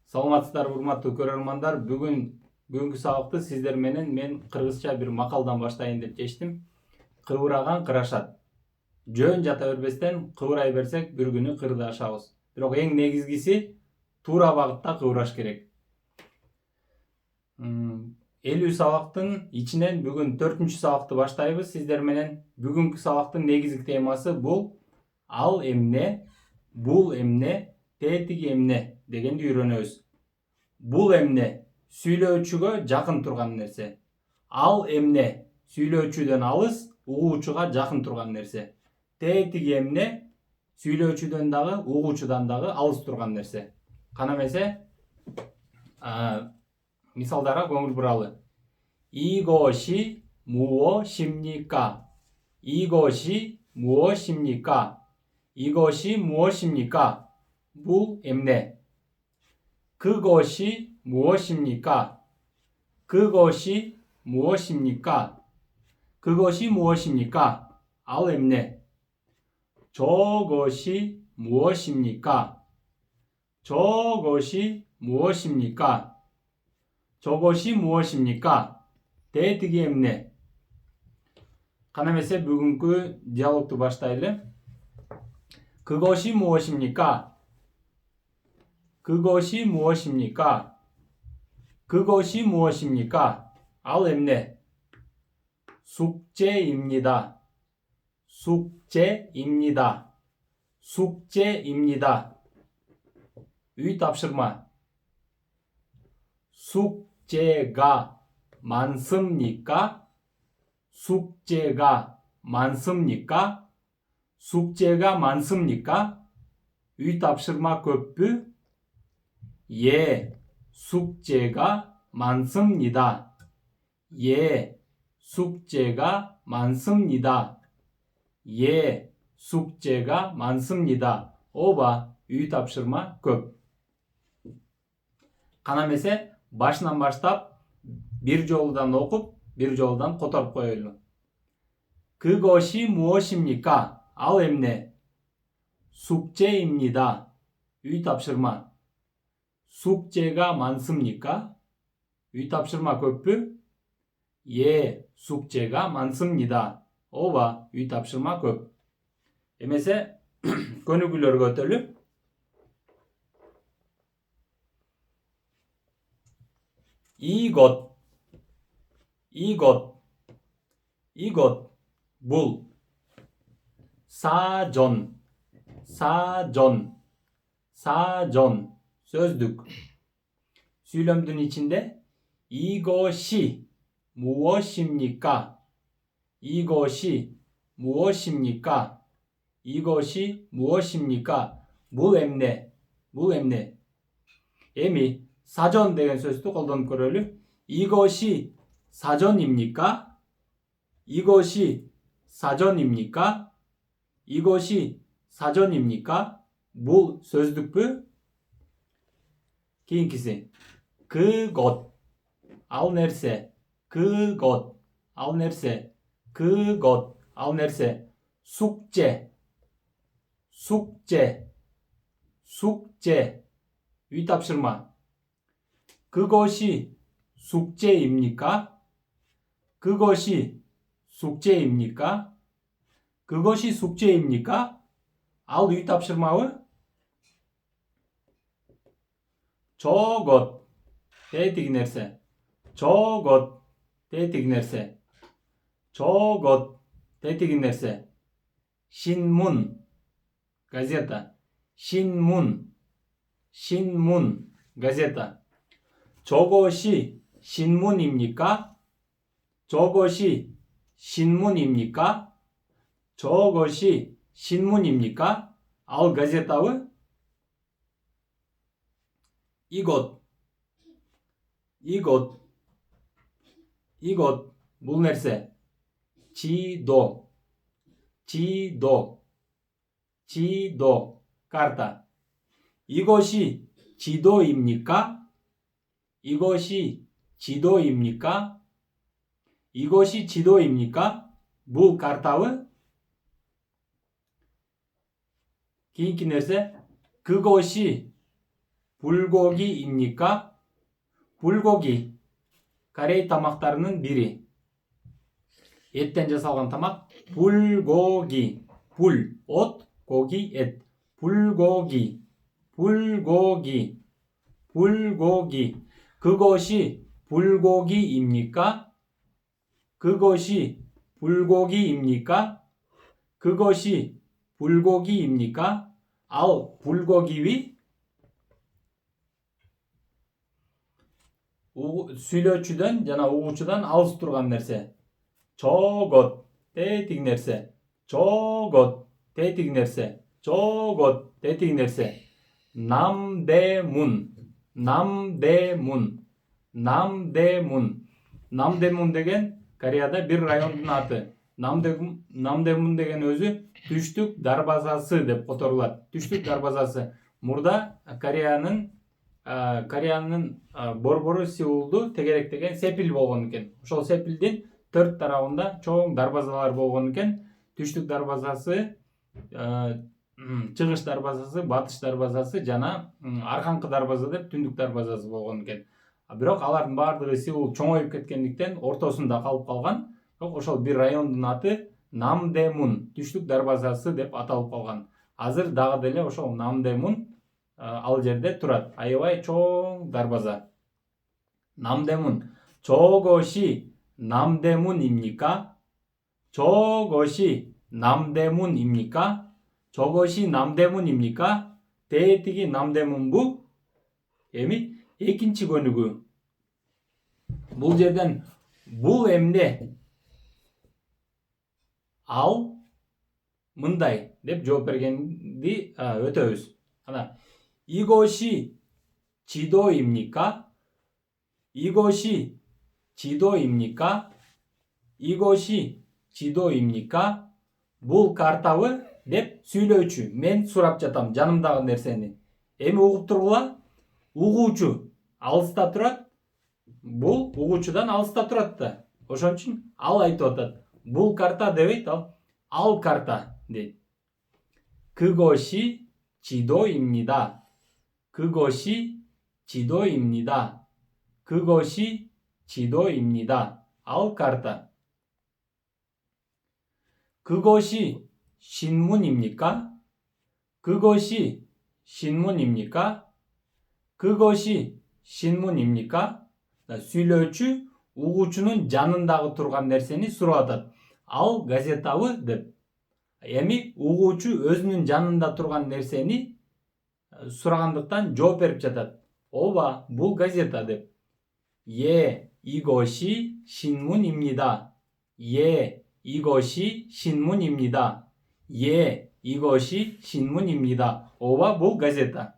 Саламатсыздарбы урматтуу көрөрмандар. Бүгүнкү сабакты сиздер менен мен кыргызча бир макалдан баштайын деп чечтим. Кыбыраган кырашат. Жөн жата бербестен кыбырай берсек бир күнү кырды ашабыз. Бирок эң негизгиси туура багытта кыбыраш керек. 50 сабактын ичинен бүгүн 4-чү сабакты баштайбыз сиздер менен. Бүгүнкү сабактын негизги темасы бул ал эмне, бул эмне, тетиги эмне дегенди үйрөнөбүз. Бул эмне сүйлөөчүгө жакын турган нерсе. Ал эмне сүйлөөчүдөн алыс, угуучуга жакын турган нерсе. Тетиги эмне сүйлөөчүдөн дагы, угуучудан дагы алыс турган нерсе. Кана эмесе мисалдарга көңүл буралы. 이것이 무엇입니까? 이것이 무엇입니까? 이것이 무엇입니까? бұл эмне. 그것이 무엇입니까? 그것이 무엇입니까? 그것이 무엇입니까? ал эмне. 저것이 무엇입니까? 저것이 무엇입니까? 저것이 무엇입니까? тетиги эмне. Кана эмесе бүгүнкү диалогду баштайлы. 그것이 무엇입니까? 그것이 무엇입니까? 그것이 무엇입니까? ал эмне. 숙제입니다. 숙제입니다. 숙제입니다. үй тапшырма. 숙제가 많습니까? 숙제가 많습니까? 숙제가 많습니까? үй тапшырма көппү? 예, 숙제가 많습니다. 예, 숙제가 많습니다. 예, 숙제가 많습니다. ооба, үй тапшырма көп. Кана эмесе башынан баштап бир жолудан окуп, бир жолудан которуп коелу. 그것이 무엇입니까? ал эмне. 숙제입니다. үй тапшырма. 숙제가 많습니까? үй тапшырма көппү? 예, 숙제가 많습니다. ооба, үй тапшырма көп. Эмесе көнүгүүлөргө өтөлү. 이것, 이것, 이것, бұл. 사전, 사전, 사전, сөздүк. сүйлөмдүн ичинде 이것이 무엇입니까? 이것이 무엇입니까? 이것이 무엇입니까? бұл эмне? бұл эмне? эми 사전 деген сөздү колдонуп көрөлү. 이것이 사전입니까? 이것이 사전입니까? 이것이 사전입니까? бұл сөздүкпү? кийинкиси. 그것, ал нерсе. 그것, ал нерсе. 그것, ал нерсе. 숙제, 숙제, 숙제. үй тапшырма. 그것이 숙제입니까? 그것이 숙제입니까? 그것이 숙제입니까? ал үй тапшырмабы? 저것, тетиги нерсе. 저것, тетиги нерсе. 저것, тетиги нерсе. 신문, газета. 신문, 신문, газета. 저것이 신문입니까? 저것이 신문입니까? 저것이 신문입니까? ал газетабы? 이것, 이것, 이것, бұл нерсе. 지도, 지도, 지도, карта. 이것이 지도입니까? 이것이 지도입니까? 이것이 지도입니까? бұл картабы? кийинки нерсе. 그것이 불고기입니까? 불고기. Корей тамақтарының бірі. Еттен жасалған тамақ. 불고기. 불, от, 고기, ет. 불고기. 불고기. 불고기. 그것이 불고기입니까? 그것이 불고기입니까? 그것이 불고기입니까? Ал 불고기위? Сүйлөөчүдөн жана угуучудан алыс турган нерсе. Чогот, тетик нерсе. Чогот, тетик нерсе. Чогот, тетик нерсе. Намдемун. Намдемун. Намдемун. Намдемун деген Кореяда бир райондун аты. Намдемун деген өзү түштүк дарбазасы деп которулат. Түштүк дарбазасы. Мурда Кореянын борбору Сеулду тегеректеген Сепил болгон экен. Ошол Сепилдин 4 тарабында чоң дарбазалар болгон экен. Түштүк дарбазасы, чыгыш дарбазасы, батыш дарбазасы жана арканкы дарбаза деп түндүк дарбазасы болгон экен. Бирок алардын баардыгы Сеул чоңоюп кеткендиктен ортосунда калып калган. Ошол бир райондун аты Намдемун, түштүк дарбазасы деп аталып калган. Азыр дагы деле ошол Намдемун ал жерде турат. Аябай чоң дарбаза. Намдемун. 저것이 남대문입니까? 저것이 남대문입니까? 저것이 남대문입니까? 대티기 남대문부? эми экинчи көнүгү. Бул жерден бул эмне? Ал мындай деп жооп бергенди өтөбүз. Ана 이것이 지도입니까? 이것이 지도입니까? 이것이 지도입니까? Бул картабы деп сүйлөөчү. Мен сурап жатам жанымдагы нерсени. Эми угуп тургула. Угуучу алыста турат. Бул угуучудан алыста турат да. Ошон үчүн ал айтып атат. Бул карта дебейт, ал карта дейт. 그것이 지도입니다. 그것이 지도입니다. 그것이 지도입니다. ал карта. 그것이 신문입니까? 그것이 신문입니까? 그것이 신문입니까? Сүйлөөчү угуучунун жанындагы турган нерсени сурап атат. Ал газетабы деп. Эми угуучу өзүнүн жанында турган нерсени сурагандыктан жооп берип жатат. Ооба, бул газета деп. 이것이 신문입니다. 이것이 신문입니다. 이것이 신문입니다. ооба, бул газета.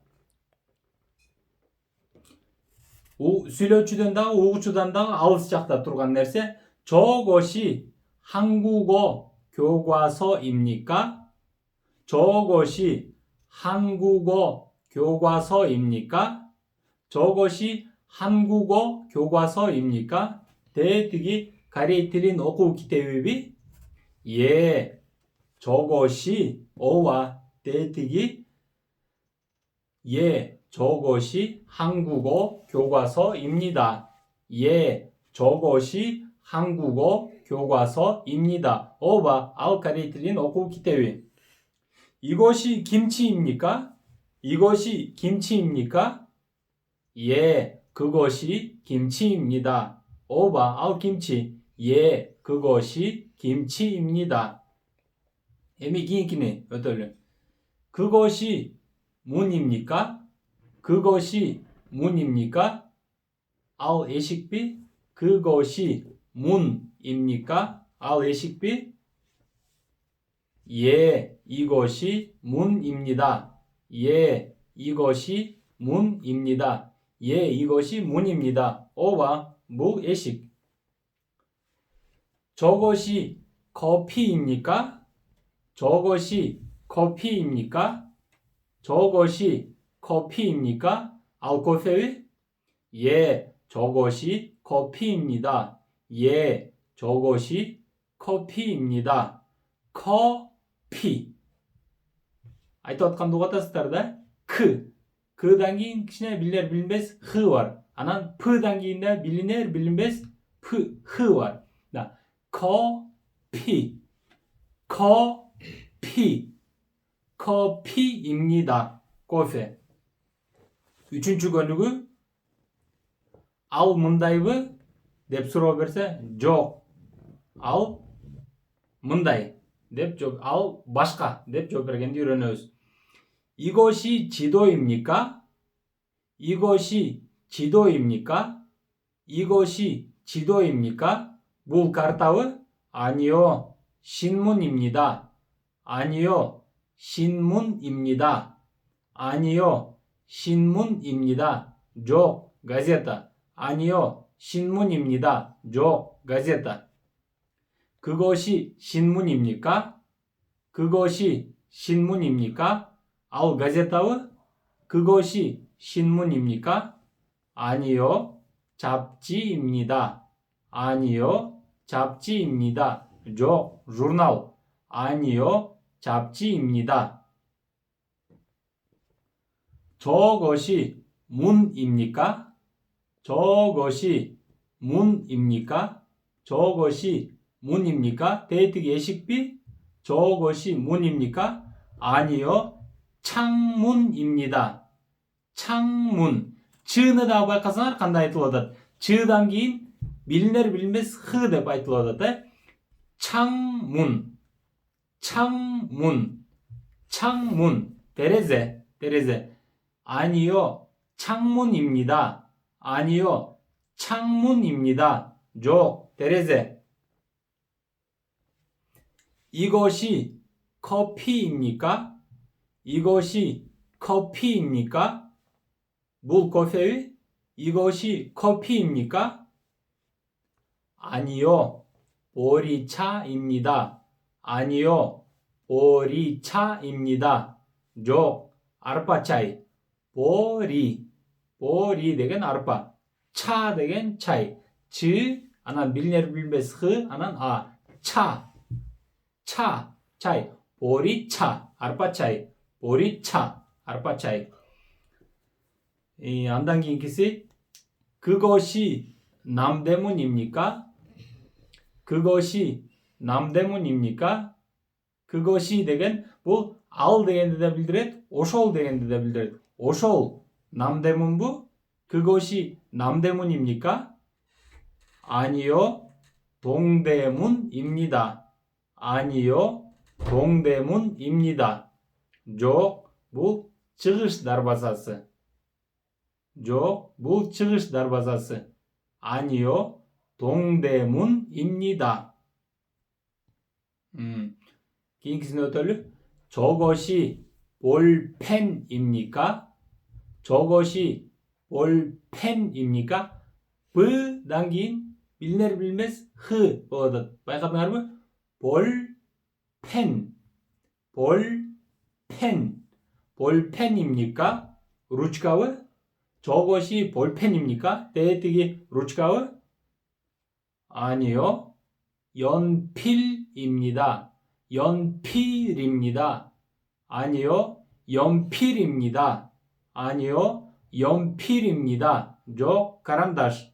сүйлөөчүдөн дагы угуучудан дагы алыс жакта турган нерсе. 저것이 한국어 교과서입니까? 저것이 한국어 교과서입니까? 저것이 한국어 교과서입니까? 대티기 Корей тилин окуу китеби? 저것이 ооба, 대티기 저것이 한국어 교과서입니다. 저것이 한국어 교과서입니다. ооба, ал Корей тилин окуу китеби. 이것이 김치입니까? 이것이 김치입니까? 그것이 김치입니다. ооба, ал 김치. 그것이 김치입니다. эми кийинкини өтөлү. 그것이 문입니까? 그것이 문입니까? ал эшикпи? 그것이 문입니까? ал эшикпи? 이것이 문입니다. 이것이 문입니다. 이것이 문입니다. ооба, бул эшик. 저것이 커피입니까? 저것이 커피입니까? 저것이 커피입니까? ал кофеби? 저것이 커피입니다. 저것이 커피입니다. 커피. айтып атканды угатасыздар да? K'dan keyin kichkina bilinir bilinmas H var. Anan P'dan keyin de bilinir bilinmas H var. Da 커피 커피입니다. Kofe. Üçüncü bölügü al mındayбы деп суроо берсе жок. Al мындай деп жок. Al башка деп жооп бергенди үйрөнөбүз. 이것이 지도입니까? 이것이 지도입니까? 이것이 지도입니까? бұл картабы? 아니요. 신문입니다. 아니요. 신문입니다. 아니요. 신문입니다. жоқ. газета. 아니요. 신문입니다. жоқ. газета. 그것이 신문입니까? 그것이 신문입니까? ал газетабы? 그것이 신문입니까? 아니요. 잡지입니다. 아니요. 잡지입니다. жоқ. журнал. 아니요. 잡지입니다. 저것이 문입니까? 저것이 문입니까? 저것이 문입니까? 데이트 예식비? 저것이 문입니까? 아니요. 창문입니다. 창문. чыны да байкасаңар кандай айтылып атат. чыдан кийин билинер билинбес х деп айтылып атат. 창문. 창문. 창문. терезе. терезе. 아니요. 창문입니다. 아니요. 창문입니다. жоқ. 테레제. 이것이 커피입니까? 이것이 커피입니까? 물 커피? 이것이 커피입니까? 아니요. 보리차입니다. 아니요. 보리차입니다. жоқ. арпа-чай. 보리 деген арпа. 차 деген чай. 치 анан билинер билинбес х анан а. 차. 차이. 보리차. арпа-чай. 보리차. арпа-чай. 안단 кийинкиси 그것이 남대문입니까? 그것이 남대문입니까? 그것이 деген бул ал дегенди да билдирет, ошол дегенди да билдирет. ошол 남대문бу? 그것이 남대문입니까? 아니요. 동대문입니다. 아니요. 동대문입니다. жоқ. бул чыгыш дарбазасы. жоқ. бул чыгыш дарбазасы. 아니요. 동대문입니다. кийинкисине өтөлү. 저것이 볼펜입니까? 저것이 볼펜입니까? B'dan keyin bilinir bilmez H болот. байкадыңарбы? 볼펜. 볼펜. 볼펜입니까? ручкабы? 저것이 볼펜입니까? 데이트기 ручкабы? 아니요. 연필입니다. 연필입니다. 아니요. 연필입니다. 아니요. 연필입니다. жоқ. карандаш.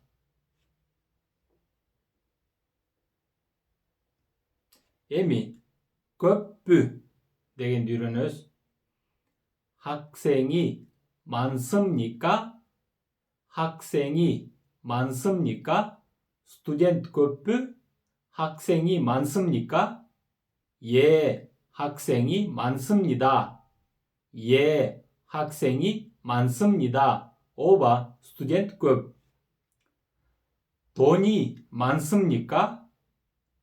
эми көппү дегенди үйрөнөбүз. 학생이 많습니까? 학생이 많습니까? 스튜던트 көппү? 학생이 많습니까? 예, 학생이 많습니다. 예, 학생이 많습니다. 오바, 스튜던트 көп. 돈이 많습니까?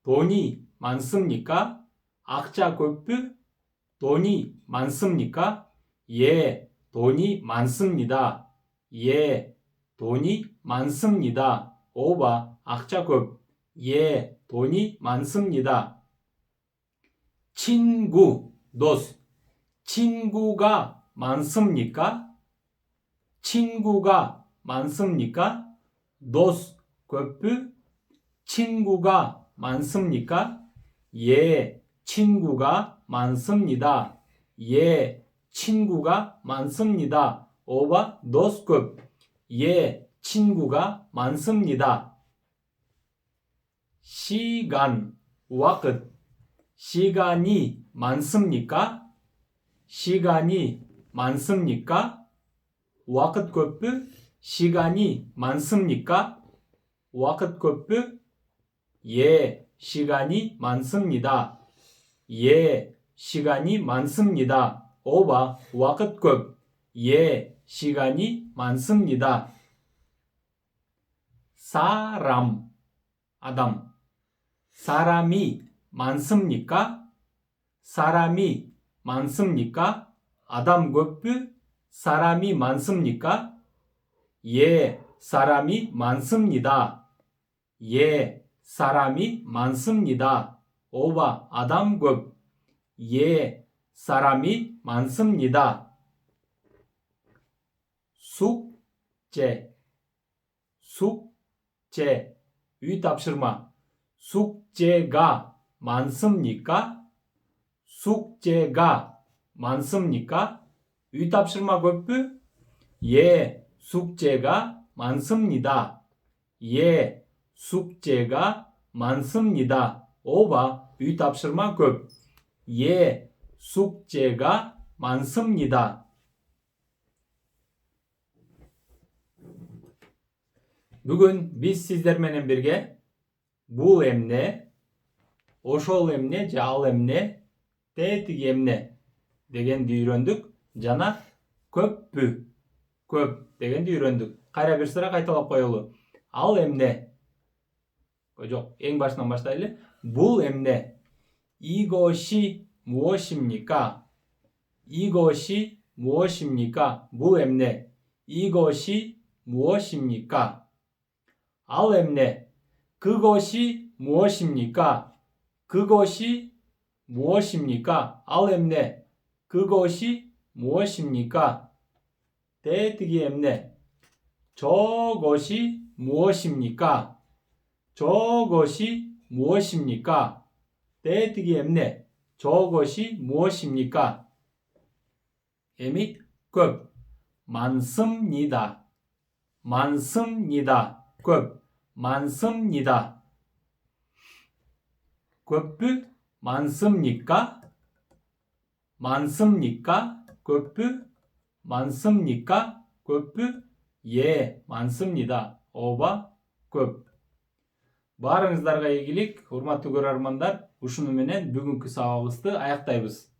돈이 많습니까? 악자 көппү? 돈이 많습니까? 예, 돈이 많습니다. 예, 돈이 많습니다. 오바, 악자 көп. 예, 돈이 많습니다. 친구, 도스. 친구가 많습니까? 친구가 많습니까? 도스, көппү? 친구가 많습니까? 예, 친구가 많습니다. 예, 친구가 많습니다. 오바 дос көп. 예, 친구가 많습니다. 시간, 와끝. 시간이 많습니까? 시간이 많습니까? 와끝 көп. 시간이 많습니까? 와끝 көп. 예, 시간이 많습니다. 예, 시간이 많습니다. 오바 와끝 көп. 예, 시간이 많습니다. 사람, 아담. 사람이 많습니까? 사람이 많습니까? 아담 көп. 사람이 많습니까? 예, 사람이 많습니다. 예, 사람이 많습니다. 오바 아담 көп. 예, 사람이 많습니다. 숙제, 숙제. үй тапшырма. 숙제가 많습니까? 숙제가 많습니까? үй тапшырма көп. 예, 숙제가 많습니다. 예, 숙제가 많습니다. 오바 үй тапшырма көп. 예, 숙제가 많습니다. Бүгін біз сіздерменен бірге бұл эмне, ошол эмне, же ал эмне, тетик эмне дегенди үйрөндүк. Жана көппү, көп дегенди үйрөндүк. Кайра бир сыра кайталап коелу. Ал эмне. Жок, эң башынан баштайлы. Бул эмне. 이것이 무엇입니까? 이것이 무엇입니까? бул эмне. 이것이 무엇입니까? ал эмне. 그것이 무엇입니까? 그것이 무엇입니까? ал эмне. 그것이 무엇입니까? тетиги эмне. 저것이 무엇입니까? 저것이 무엇입니까? тетиги эмне. 저것이 무엇입니까? 에미 көп. 많습니다. 많습니다. көп. 많습니다. көп. 많습니까? 많습니까? көп. 많습니까? көп. 예, 많습니다. 오바 көп. Барыңыздарга ийгилик, урматтуу көрөрмандар. Ушуну менен бүгүнкү сабагыбызды аяктайбыз.